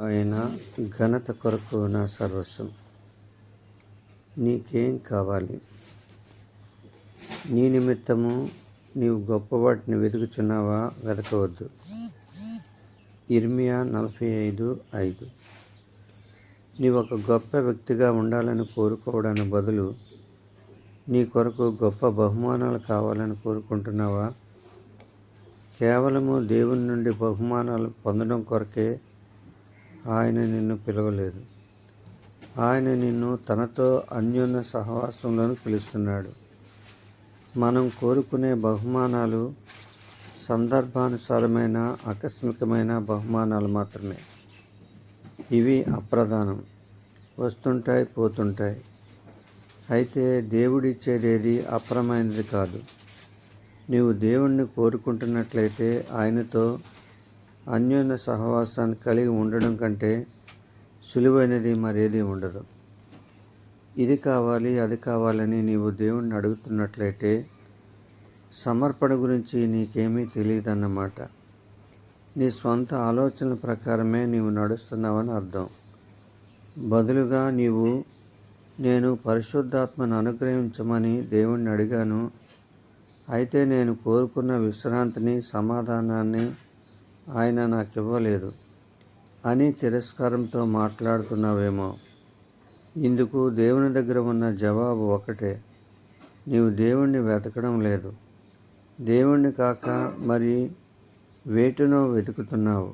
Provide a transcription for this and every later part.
ఆయన ఘనత కొరకు నా సర్వస్వం. నీకేం కావాలి? నీ నిమిత్తము నీవు గొప్ప వాటిని వెతుకుచున్నావా? వెతకవద్దు. ఇర్మియా 45:5. నీవు ఒక గొప్ప వ్యక్తిగా ఉండాలని కోరుకోవడానికి బదులు నీ కొరకు గొప్ప బహుమానాలు కావాలని కోరుకుంటున్నావా? కేవలము దేవుని నుండి బహుమానాలు పొందడం కొరకే ఆయన నిన్ను పిలవలేదు. ఆయన నిన్ను తనతో అన్యోన్య సహవాసంలోకి పిలుస్తున్నాడు. మనం కోరుకునే బహుమానాలు సందర్భానుసారమైన ఆకస్మికమైన బహుమానాలు మాత్రమే. ఇవి అప్రధానం, వస్తుంటాయి పోతుంటాయి. అయితే దేవుడిచ్చేదేది అప్రమైనది కాదు. నీవు దేవుణ్ణి కోరుకుంటున్నట్లయితే ఆయనతో అన్యోన్య సహవాసాన్ని కలిగి ఉండడం కంటే సులువైనది మరేది ఉండదు. ఇది కావాలి అది కావాలని నీవు దేవుణ్ణి అడుగుతున్నట్లయితే సమర్పణ గురించి నీకేమీ తెలియదన్నమాట. నీ స్వంత ఆలోచనల ప్రకారమే నీవు నడుస్తున్నావని అర్థం. బదులుగా నేను పరిశుద్ధాత్మను అనుగ్రహించమని దేవుణ్ణి అడిగాను, అయితే నేను కోరుకున్న విశ్రాంతిని సమాధానాన్ని ఆయన నాకు ఇవ్వలేదు అని తిరస్కారంతో మాట్లాడుతున్నావేమో. ఇందుకు దేవుని దగ్గర ఉన్న జవాబు ఒకటే: నీవు దేవుణ్ణి వెతకడం లేదు. దేవుణ్ణి కాక మరి వేటినో వెతుకుతున్నావు.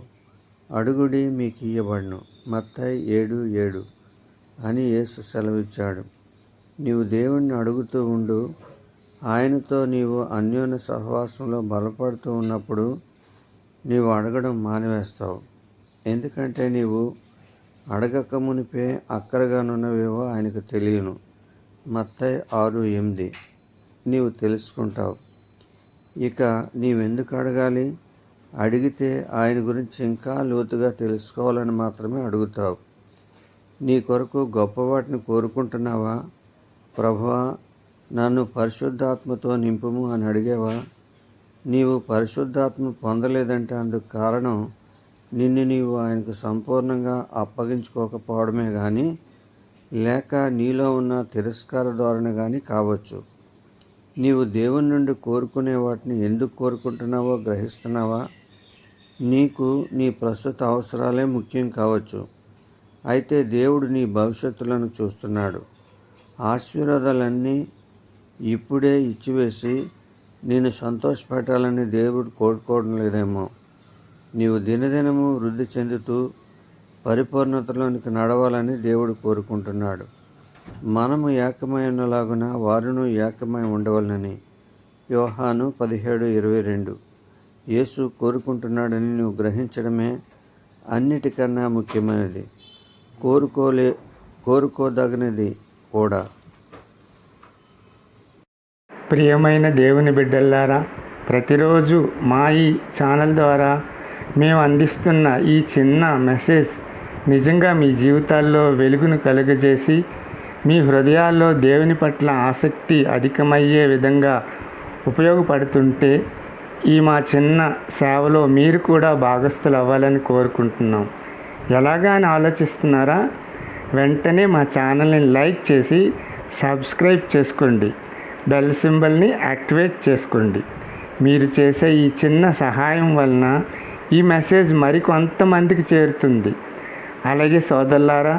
అడుగుడి మీకు ఇయ్యబడును, మత్తయి 7:7 అని యేసు సెలవిచ్చాడు. నీవు దేవుణ్ణి అడుగుతూ ఉండు. ఆయనతో నీవు అన్యోన్య సహవాసంలో బలపడుతూ ఉన్నప్పుడు నీవు అడగడం మానివేస్తావు. ఎందుకంటే నీవు అడగక మునిపే అక్కరగానున్నవేవో ఆయనకు తెలియను. మత్తయి 6:8 నీవు తెలుసుకుంటావు. ఇక నీవెందుకు అడగాలి? అడిగితే ఆయన గురించి ఇంకా లోతుగా తెలుసుకోవాలని మాత్రమే అడుగుతావు. నీ కొరకు గొప్పవాటిని కోరుకుంటున్నావా? ప్రభువా, నన్ను పరిశుద్ధాత్మతో నింపుము అని అడిగేవా? నీవు పరిశుద్ధాత్మ పొందలేదంటే అందుకు కారణం నిన్ను నీవు ఆయనకు సంపూర్ణంగా అప్పగించుకోకపోవడమే కానీ, లేక నీలో ఉన్న తిరస్కార ధోరణి కానీ కావచ్చు. నీవు దేవుని నుండి కోరుకునే వాటిని ఎందుకు కోరుకుంటున్నావో గ్రహిస్తున్నావా? నీకు నీ ప్రస్తుత అవసరాలే ముఖ్యం కావచ్చు. అయితే దేవుడు నీ భవిష్యత్తులను చూస్తున్నాడు. ఆశీర్వాదాలన్నీ ఇప్పుడే ఇచ్చివేసి నిన్ను సంతోషపెట్టాలని దేవుడు కోరుకోవడం లేదేమో. నీవు దినదినము వృద్ధి చెందుతూ పరిపూర్ణతలోనికి నడవాలని దేవుడు కోరుకుంటున్నాడు. మనము ఏకమై ఉన్నలాగున వారును ఏకమై ఉండవలనని యోహాను 17:22 యేసు కోరుకుంటున్నాడని నువ్వు గ్రహించడమే అన్నిటికన్నా ముఖ్యమైనది, కోరుకోదగినది కూడా. ప్రియమైన దేవుని బిడ్డలారా, ప్రతిరోజు మా ఈ ఛానల్ ద్వారా మేము అందిస్తున్న ఈ చిన్న మెసేజ్ నిజంగా మీ జీవితాల్లో వెలుగును కలుగజేసి మీ హృదయాల్లో దేవుని పట్ల ఆసక్తి అధికమయ్యే విధంగా ఉపయోగపడుతుంటే ఈ మా చిన్న సేవలో మీరు కూడా భాగస్థులు అవ్వాలని కోరుకుంటున్నాం. ఎలాగా అని ఆలోచిస్తున్నారా? వెంటనే మా ఛానల్ని లైక్ చేసి సబ్స్క్రైబ్ చేసుకోండి. బెల్ సింబల్ని యాక్టివేట్ చేసుకోండి. మీరు చేసే ఈ చిన్న సహాయం వలన ఈ మెసేజ్ మరికొంతమందికి చేరుతుంది. అలాగే సోదరులారా,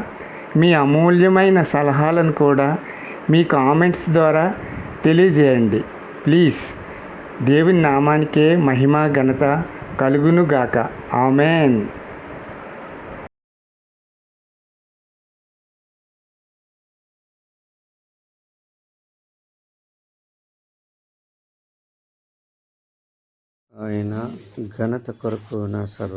మీ అమూల్యమైన సలహాలను కూడా మీ కామెంట్స్ ద్వారా తెలియజేయండి. ప్లీజ్. దేవుని నామానికే మహిమ ఘనత కలుగునుగాక. ఆమేన్. ఆయన ఘనత కొరకు నా సర్వస్వం.